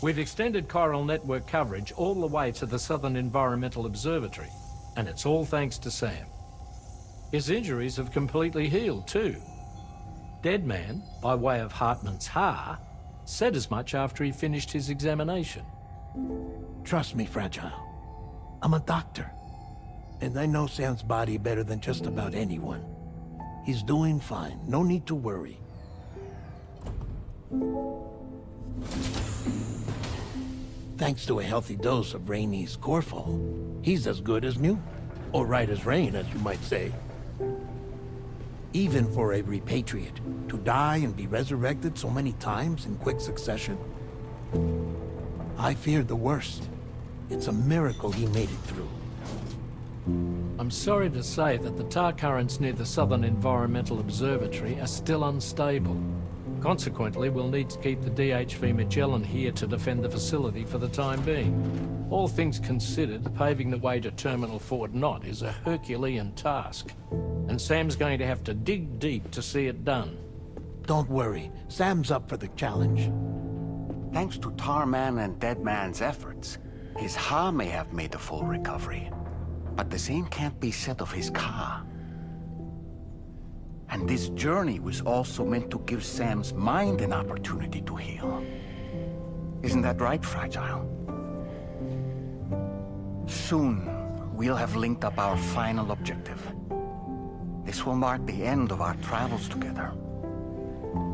We've extended chiral network coverage all the way to the Southern Environmental Observatory, and it's all thanks to Sam. His injuries have completely healed too. Deadman, by way of Heartman's Ha, said as much after he finished his examination. Trust me, Fragile. I'm a doctor, and I know Sam's body better than just about anyone. He's doing fine, no need to worry. Thanks to a healthy dose of Rainey's Corfol, he's as good as new. Or right as rain, as you might say. Even for a repatriate, to die and be resurrected so many times in quick succession. I feared the worst. It's a miracle he made it through. I'm sorry to say that the tar currents near the Southern Environmental Observatory are still unstable. Consequently, we'll need to keep the DHV Magellan here to defend the facility for the time being. All things considered, paving the way to Terminal Fort Knott is a Herculean task, and Sam's going to have to dig deep to see it done. Don't worry, Sam's up for the challenge. Thanks to Tarman and Deadman's efforts, his Ha may have made a full recovery. But the same can't be said of his Ka. And this journey was also meant to give Sam's mind an opportunity to heal. Isn't that right, Fragile? Soon, we'll have linked up our final objective. This will mark the end of our travels together.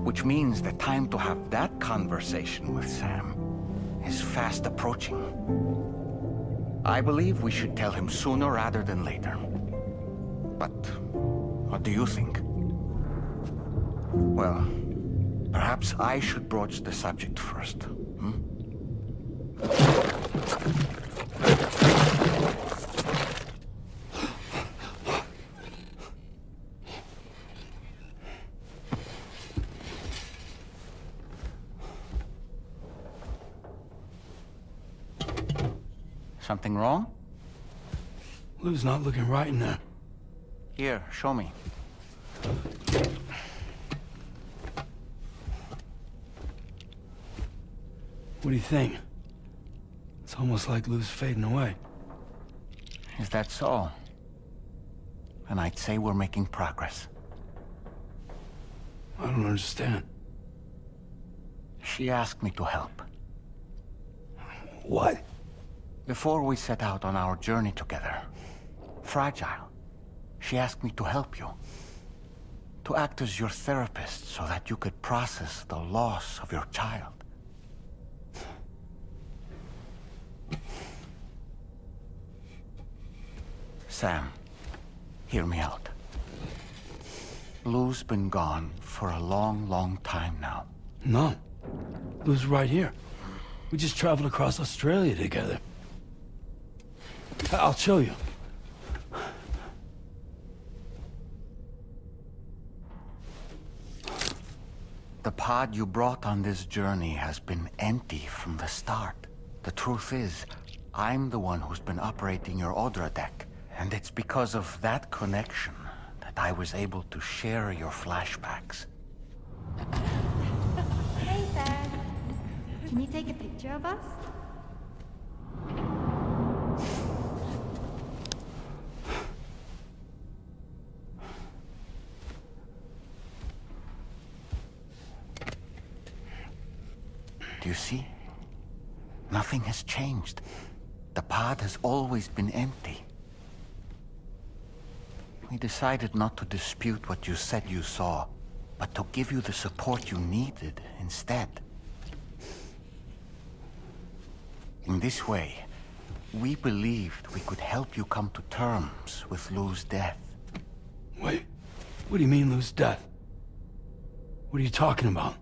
Which means the time to have that conversation with Sam is fast approaching. I believe we should tell him sooner rather than later. But what do you think? Well, perhaps I should broach the subject first, hmm? Something wrong? Lou's not looking right in there. Here, show me. What do you think? It's almost like Lou's fading away. Is that so? And I'd say we're making progress. I don't understand. She asked me to help. What? Before we set out on our journey together, Fragile, she asked me to help you. To act as your therapist so that you could process the loss of your child. Sam, hear me out. Lou's been gone for a long, long time now. No. Lou's right here. We just traveled across Australia together. I'll show you. The pod you brought on this journey has been empty from the start. The truth is, I'm the one who's been operating your Odra deck, and it's because of that connection that I was able to share your flashbacks. Hey, Sam. Can you take a picture of us? Do you see? Nothing has changed. The pod has always been empty. We decided not to dispute what you said you saw, but to give you the support you needed instead. In this way, we believed we could help you come to terms with Lou's death. Wait, what do you mean Lou's death? What are you talking about?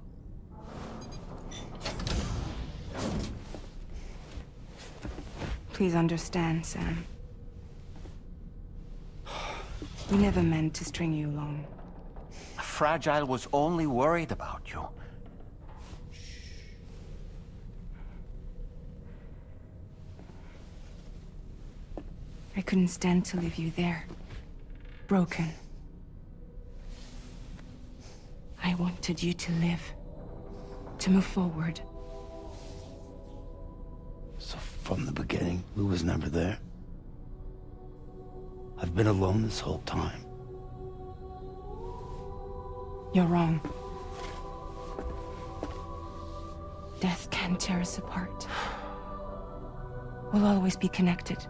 Please understand, Sam. We never meant to string you along. Fragile was only worried about you. I couldn't stand to leave you there. Broken. I wanted you to live. To move forward. From the beginning, Lou was never there. I've been alone this whole time. You're wrong. Death can tear us apart. We'll always be connected.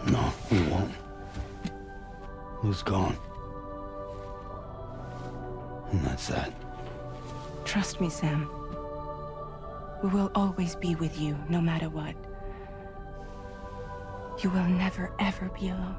No, we won't. Lou's gone. And that's that. Trust me, Sam. We will always be with you, no matter what. You will never, ever be alone.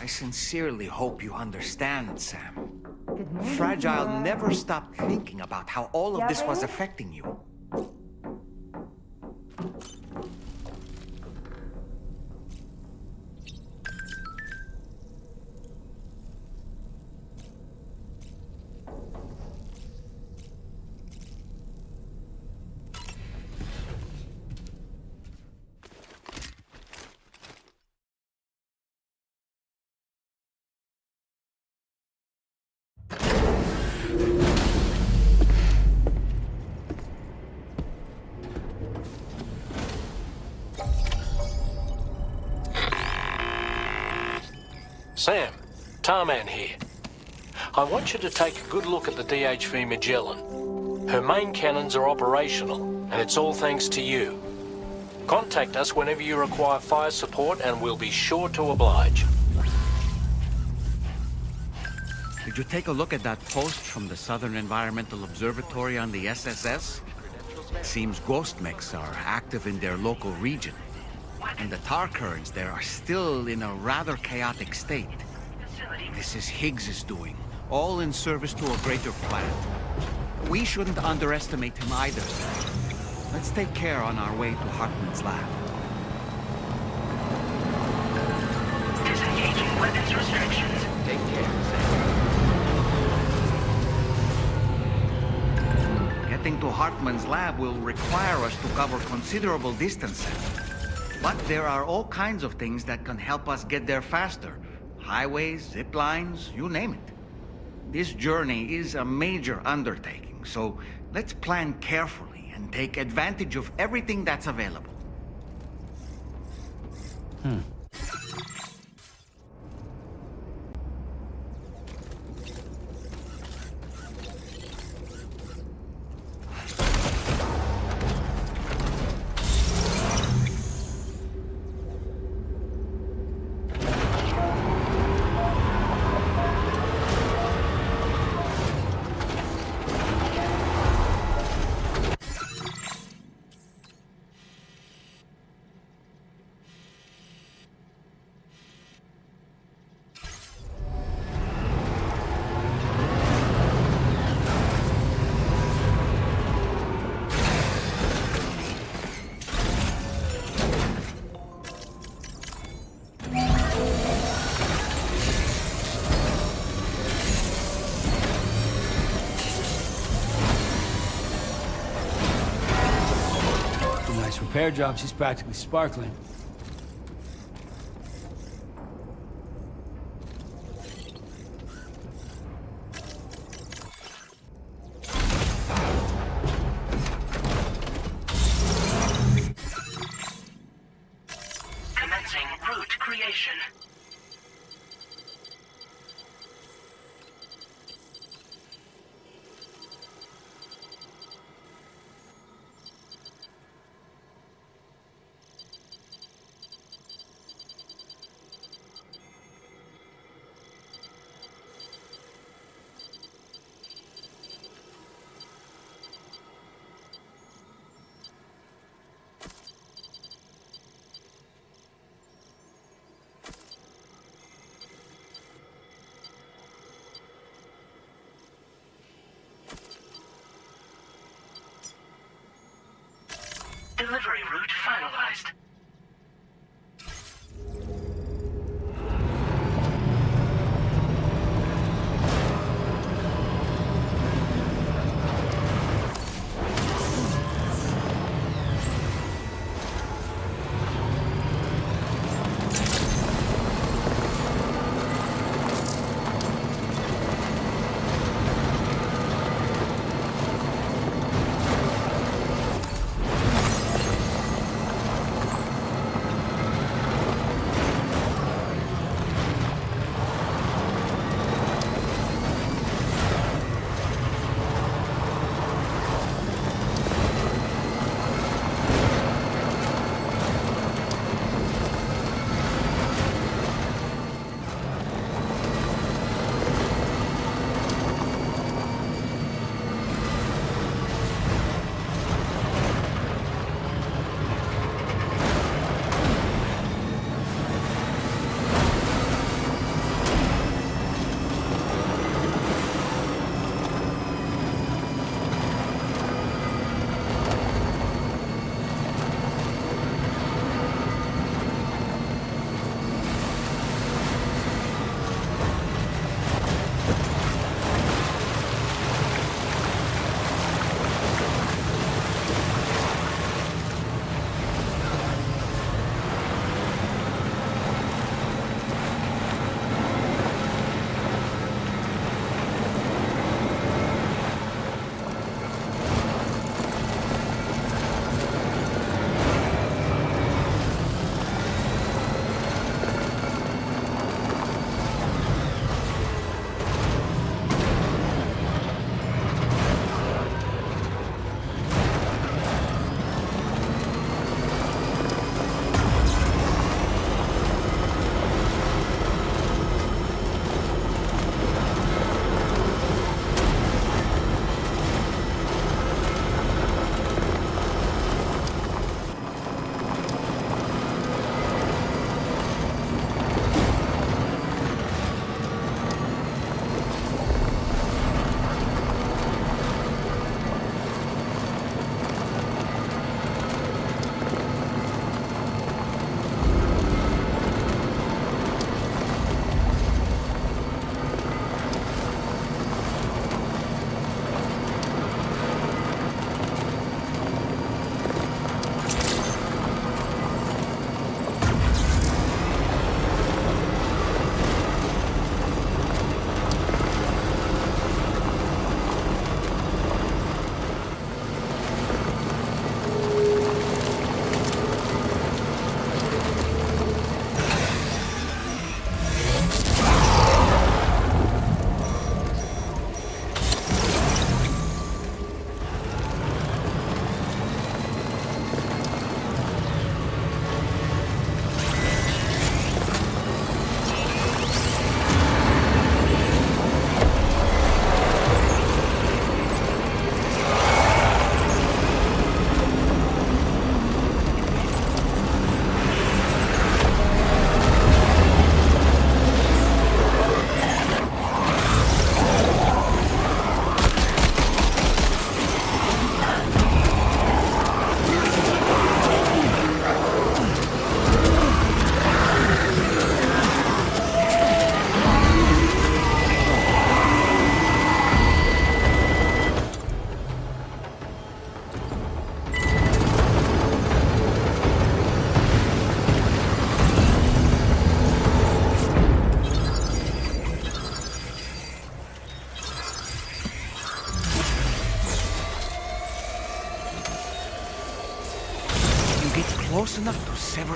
I sincerely hope you understand, Sam. Fragile never stopped thinking about how all of this was affecting you. Sam, Tarman here. I want you to take a good look at the DHV Magellan. Her main cannons are operational, And it's all thanks to you. Contact us whenever you require fire support and we'll be sure to oblige. Did you take a look at that post from the Southern Environmental Observatory on the SSS? It seems ghost mechs are active in their local region, and the tar currents there are still in a rather chaotic state. This is Higgs's doing, all in service to a greater plan. We shouldn't underestimate him either. Let's take care on our way to Heartman's lab. Disengaging weapons restrictions. Take care. Getting to Heartman's lab will require us to cover considerable distances. But there are all kinds of things that can help us get there faster. Highways, zip lines, you name it. This journey is a major undertaking, so let's plan carefully and take advantage of everything that's available. Repair job, she's practically sparkling. Commencing route creation. Delivery route finalized.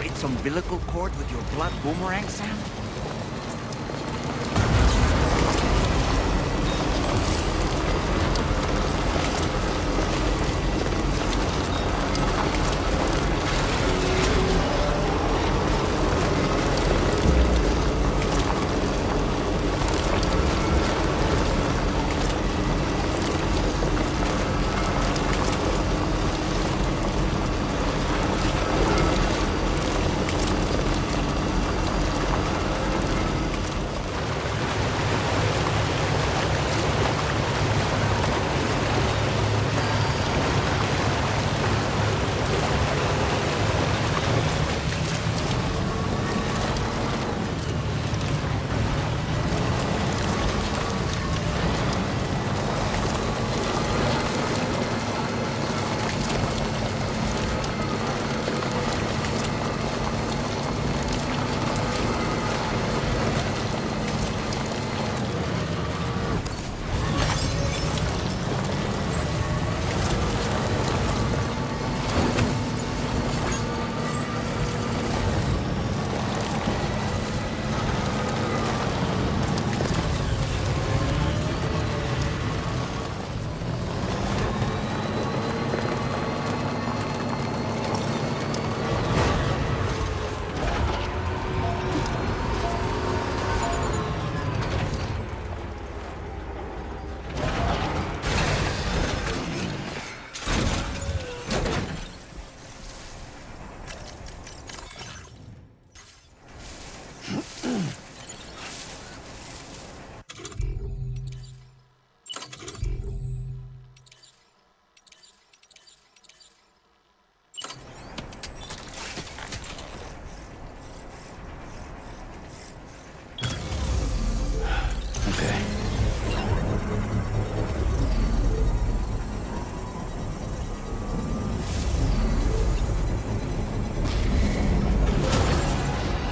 Trade some umbilical cord with your blood boomerang, Sam?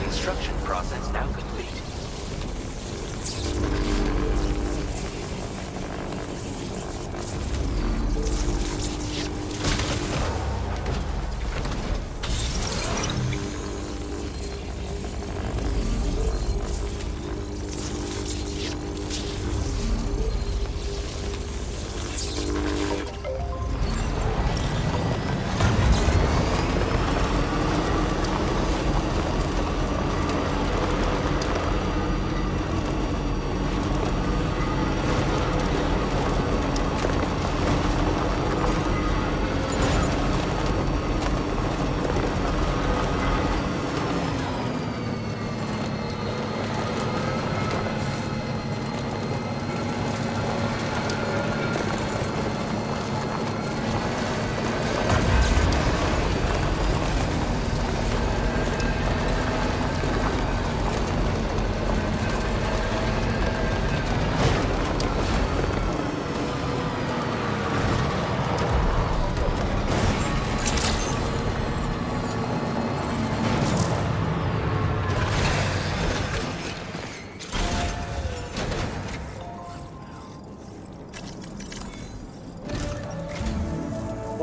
Construction process now complete.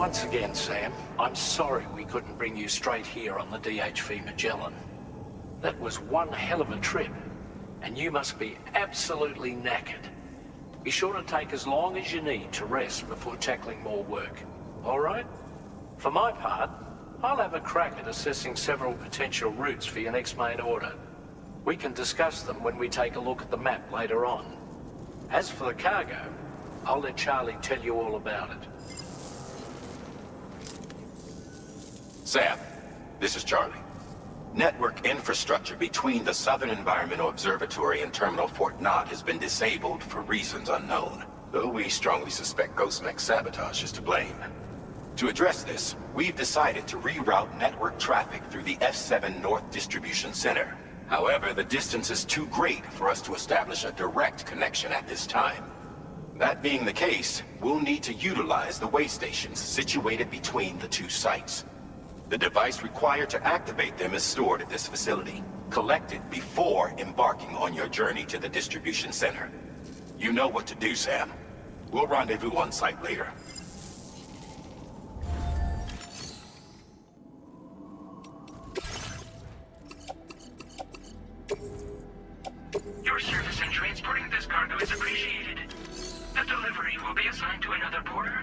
Once again, Sam, I'm sorry we couldn't bring you straight here on the DHV Magellan. That was one hell of a trip, and you must be absolutely knackered. Be sure to take as long as you need to rest before tackling more work. All right? For my part, I'll have a crack at assessing several potential routes for your next main order. We can discuss them when we take a look at the map later on. As for the cargo, I'll let Charlie tell you all about it. Sam, this is Charlie. Network infrastructure between the Southern Environmental Observatory and Terminal Fort Knott has been disabled for reasons unknown, though we strongly suspect Ghostmech's sabotage is to blame. To address this, we've decided to reroute network traffic through the F7 North Distribution Center. However, the distance is too great for us to establish a direct connection at this time. That being the case, we'll need to utilize the way stations situated between the two sites. The device required to activate them is stored at this facility, collected before embarking on your journey to the distribution center. You know what to do, Sam. We'll rendezvous on site later. Transporting this cargo is appreciated. The delivery will be assigned to another porter.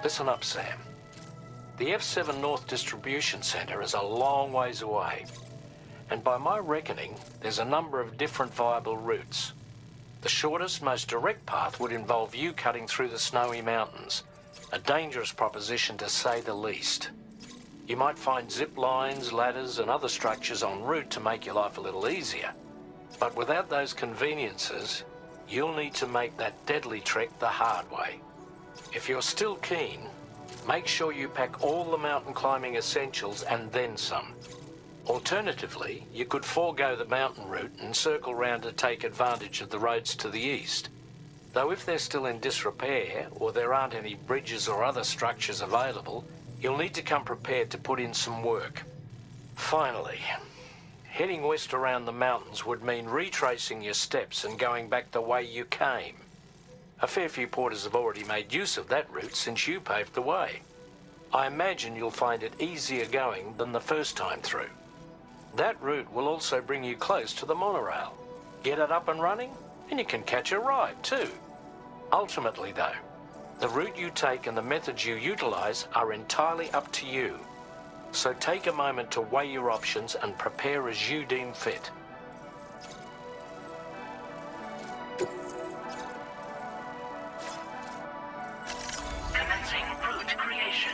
Listen up, Sam. The F7 North Distribution Centre is a long ways away. And by my reckoning, there's a number of different viable routes. The shortest, most direct path would involve you cutting through the snowy mountains. A dangerous proposition to say the least. You might find zip lines, ladders and other structures en route to make your life a little easier. But without those conveniences, you'll need to make that deadly trek the hard way. If you're still keen, make sure you pack all the mountain climbing essentials and then some. Alternatively, you could forego the mountain route and circle round to take advantage of the roads to the east. Though if they're still in disrepair, or there aren't any bridges or other structures available, you'll need to come prepared to put in some work. Finally, heading west around the mountains would mean retracing your steps and going back the way you came. A fair few porters have already made use of that route since you paved the way. I imagine you'll find it easier going than the first time through. That route will also bring you close to the monorail. Get it up and running, and you can catch a ride too. Ultimately though, the route you take and the methods you utilize are entirely up to you. So take a moment to weigh your options and prepare as you deem fit. Commencing route creation.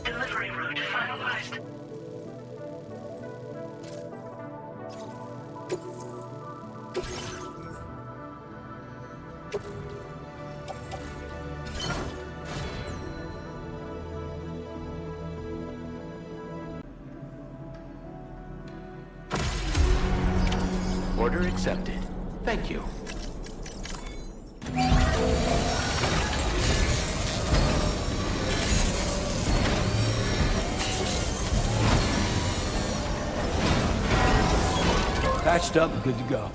Delivery route finalized. Order accepted. Thank you. Patched up and good to go.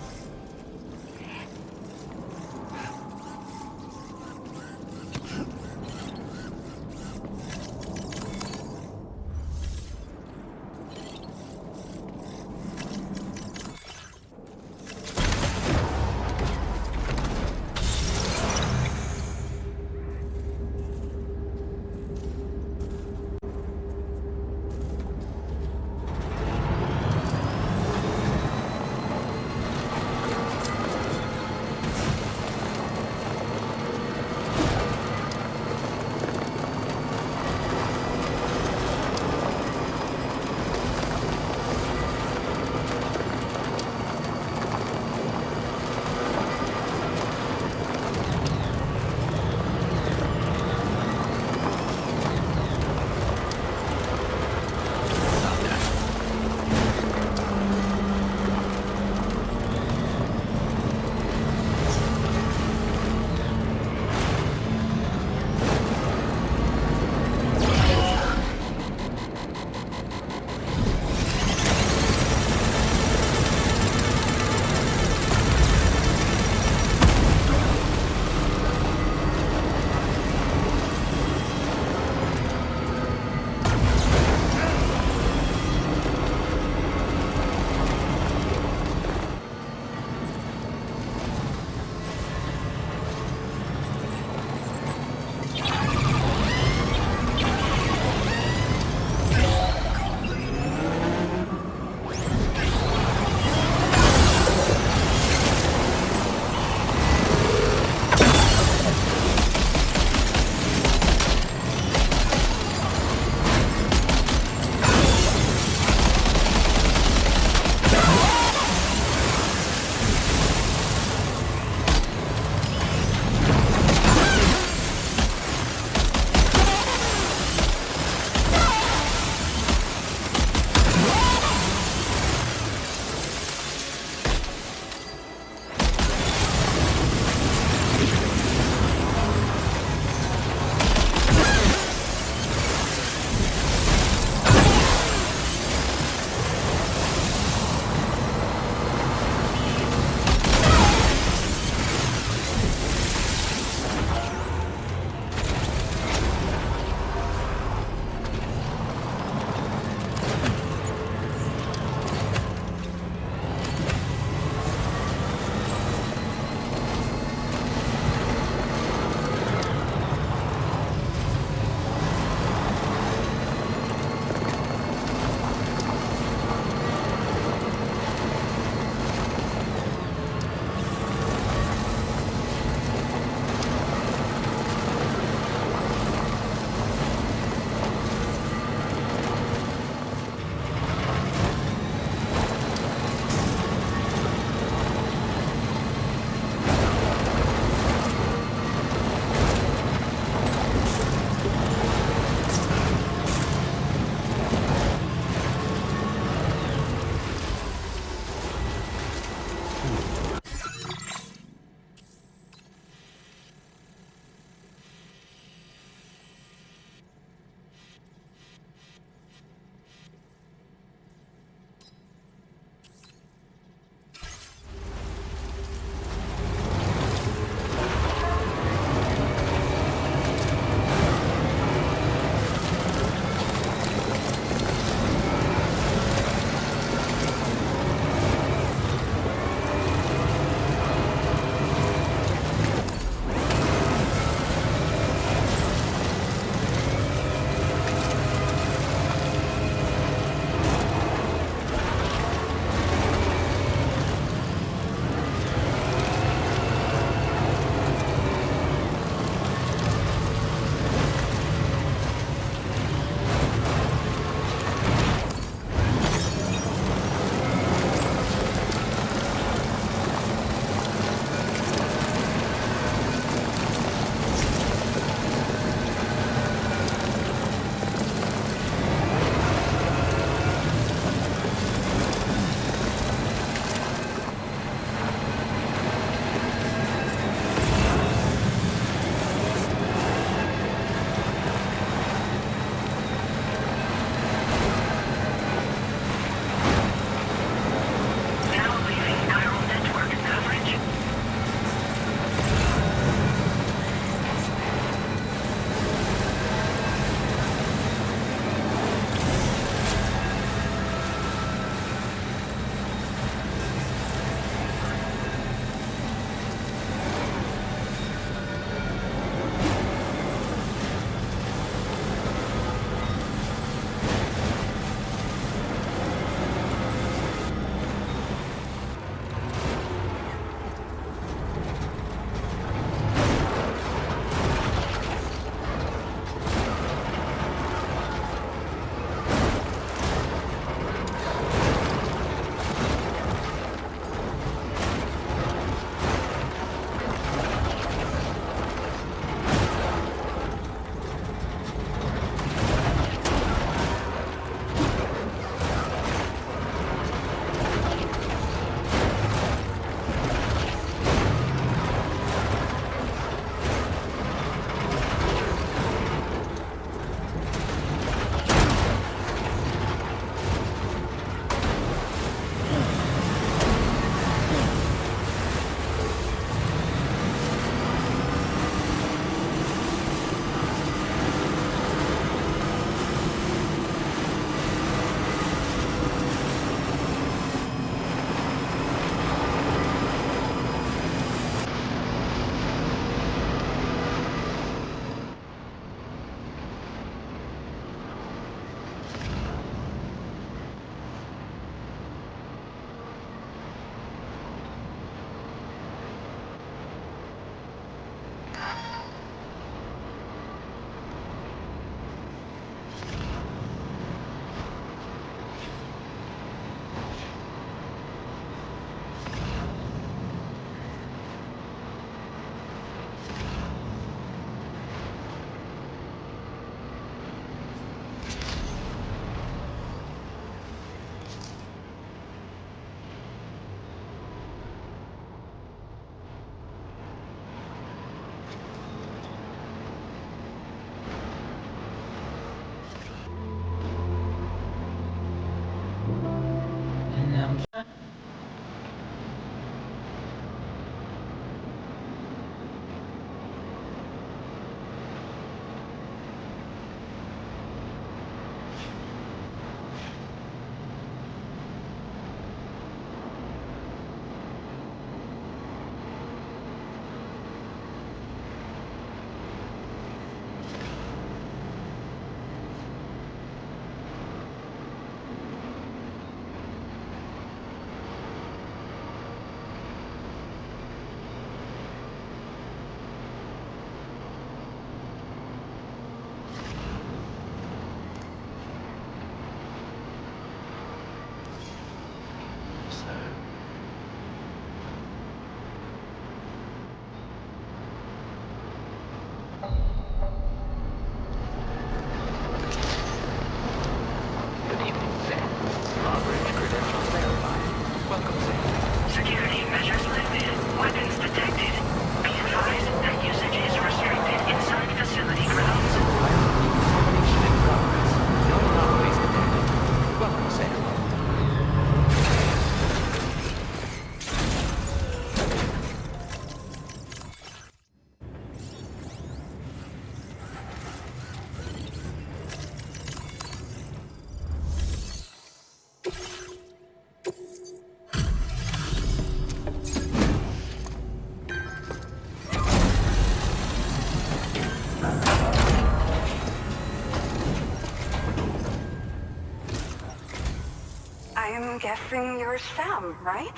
I'm guessing you're Sam, right?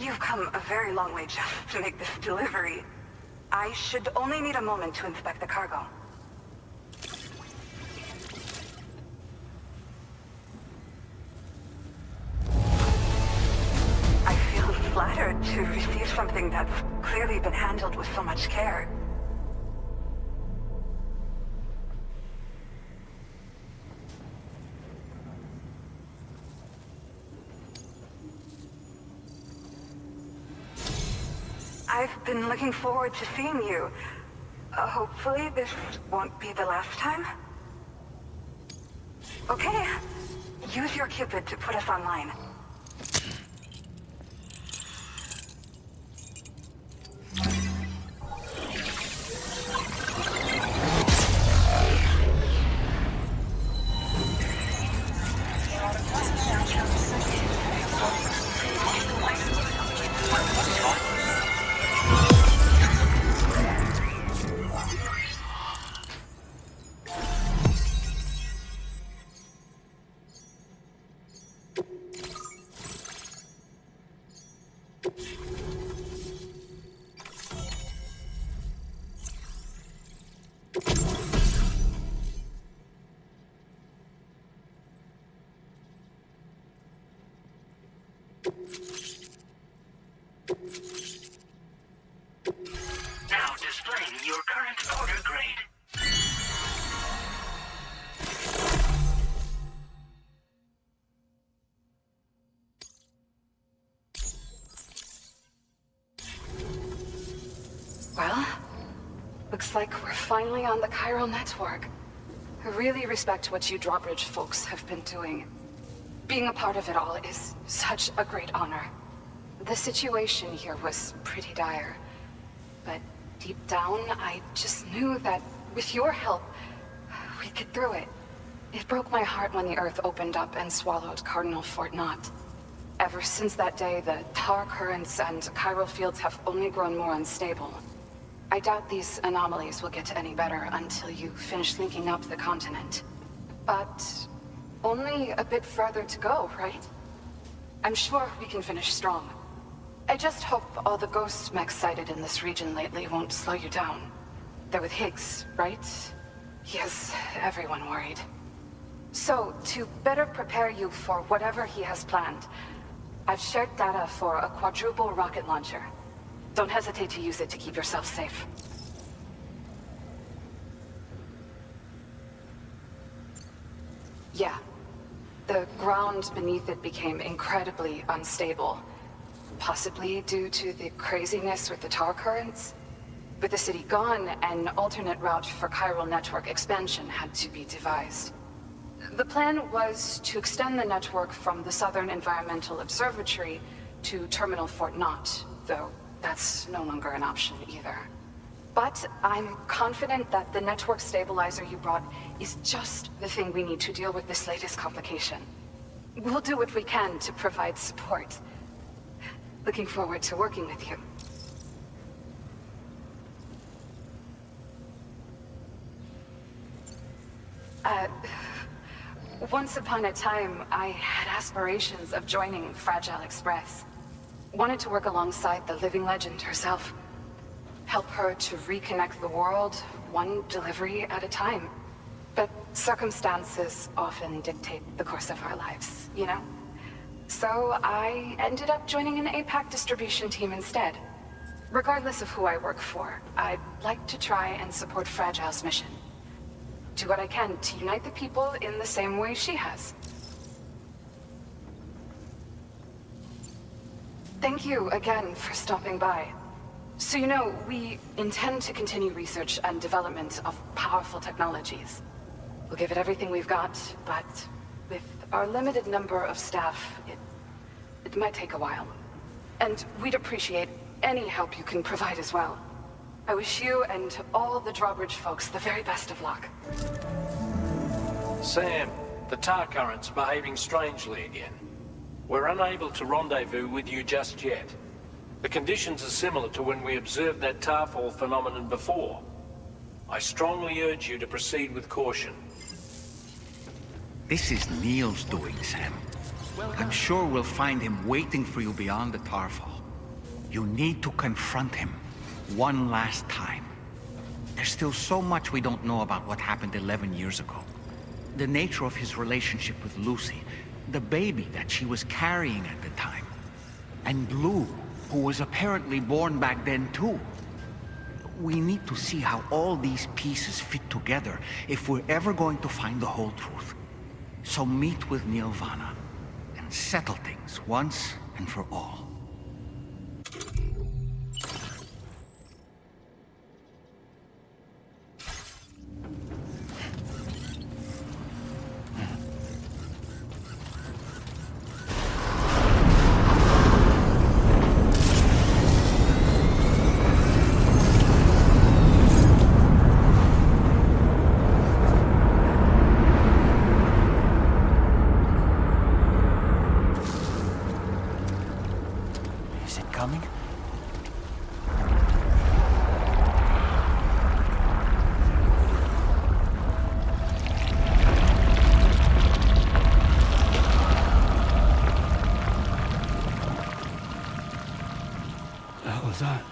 You've come a very long way just to make this delivery. I should only need a moment to inspect the cargo. I feel flattered to receive something that's clearly been handled with so much care. I've been looking forward to seeing you. Hopefully this won't be the last time. Okay. Use your Cupid to put us online. Now displaying your current order grade. Well, looks like we're finally on the chiral network. I really respect what you drawbridge folks have been doing. Being a part of it all is such a great honor. The situation here was pretty dire, but deep down, I just knew that with your help, we'd get through it. It broke my heart when the Earth opened up and swallowed Cardinal Fort Knott. Ever since that day, the tar currents and chiral fields have only grown more unstable. I doubt these anomalies will get any better until you finish linking up the continent. But only a bit further to go, right? I'm sure we can finish strong. I just hope all the ghost mechs sighted in this region lately won't slow you down. They're with Higgs, right? He has everyone worried. So, to better prepare you for whatever he has planned, I've shared data for a quadruple rocket launcher. Don't hesitate to use it to keep yourself safe. Yeah. The ground beneath it became incredibly unstable. Possibly due to the craziness with the tar currents. With the city gone, an alternate route for chiral network expansion had to be devised. The plan was to extend the network from the Southern Environmental Observatory to Terminal Fort Knott, though that's no longer an option either. But I'm confident that the network stabilizer you brought is just the thing we need to deal with this latest complication. We'll do what we can to provide support. Looking forward to working with you. Once upon a time, I had aspirations of joining Fragile Express. Wanted to work alongside the living legend herself. Help her to reconnect the world, one delivery at a time. But circumstances often dictate the course of our lives, you know? So I ended up joining an APAC distribution team instead. Regardless of who I work for, I'd like to try and support Fragile's mission. Do what I can to unite the people in the same way she has. Thank you again for stopping by. So you know, we intend to continue research and development of powerful technologies. We'll give it everything we've got, but with our limited number of staff, it might take a while. And we'd appreciate any help you can provide as well. I wish you and all the drawbridge folks the very best of luck. Sam, the tar current's behaving strangely again. We're unable to rendezvous with you just yet. The conditions are similar to when we observed that tarfall phenomenon before. I strongly urge you to proceed with caution. This is Neil's doing, Sam. I'm sure we'll find him waiting for you beyond the Tarfall. You need to confront him one last time. There's still so much we don't know about what happened 11 years ago. The nature of his relationship with Lucy, the baby that she was carrying at the time, and Lou, who was apparently born back then too. We need to see how all these pieces fit together if we're ever going to find the whole truth. So meet with Nirvana and settle things once and for all. Is it coming? The hell was that?